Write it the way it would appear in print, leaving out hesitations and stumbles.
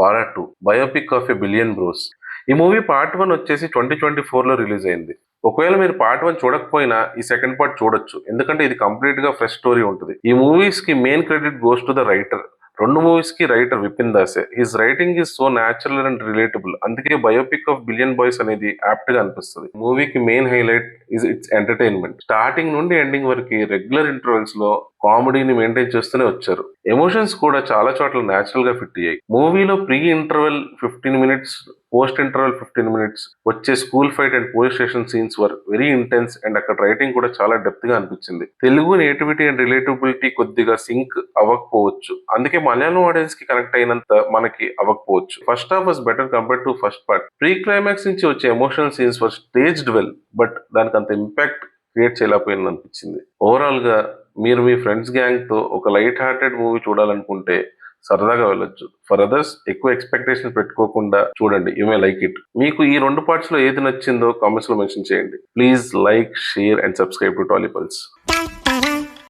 వారా 2 biopic of a billion bros. ఈ movie part 1 వచ్చేసి 2024లో రిలీజ్ అయింది. ఒకవేళ మీరు పార్ట్ 1 చూడకపోయినా ఈ సెకండ్ పార్ట్ చూడొచ్చు, ఎందుకంటే ఇది కంప్లీట్ గా ఫ్రెష్ స్టోరీ ఉంటుంది. ఈ మూవీస్ కి main credit goes to the writer. రెండు మూవీస్ కి రైటర్ విపిన్ దాసే. His writing is so natural and relatable, అందుకే బయోపిక్ ఆఫ్ బిలియన్ బాయ్స్ అనేది యాప్ట్ గా అనిపిస్తుంది. మూవీకి main highlight is its entertainment. Starting నుండి ఎండింగ్ వరకు రెగ్యులర్ ఇంటర్వెల్స్ లో కామెడీని మెయింటైన్ చేస్తూనే వచ్చారు. ఎమోషన్స్ కూడా చాలా చోట్ల న్యాచురల్ గా ఫిట్ అయ్యాయి. మూవీలో pre interval 15 minutes, post interval 15 minutes వచ్చే school fight and police station scenes were very intense and అక్కడ రైటింగ్ కూడా చాలా డెప్త్ గా అనిపించింది. తెలుగు నేటివిటీ అండ్ రిలేటబిలిటీ కొద్దిగా సింక్ అవ్వకపోవచ్చు, అందుకే మలయాళం ఆడియన్స్ కి కనెక్ట్ అయినంత మనకి అవ్వకపోవచ్చు. First half was better compare to first part. Pre climax నుంచి వచ్చే emotional scenes were staged well, but దానికి అంత ఇంపాక్ట్ క్రియేట్ చేయలేకపోయింది అనిపించింది. ఓవరాల్ గా మీరు మీ ఫ్రెండ్స్ గ్యాంగ్ తో ఒక లైట్ హార్టెడ్ మూవీ చూడాలనుకుంటే సరదాగా వెళ్ళొచ్చు. ఫర్ అదర్స్ ఎక్కువ ఎక్స్పెక్టేషన్ పెట్టుకోకుండా చూడండి, యూ మే లైక్ ఇట్. మీకు ఈ రెండు పార్ట్స్ లో ఏది నచ్చిందో కామెంట్స్ లో మెన్షన్ చేయండి. Please like, share and subscribe to టాలీపల్స్.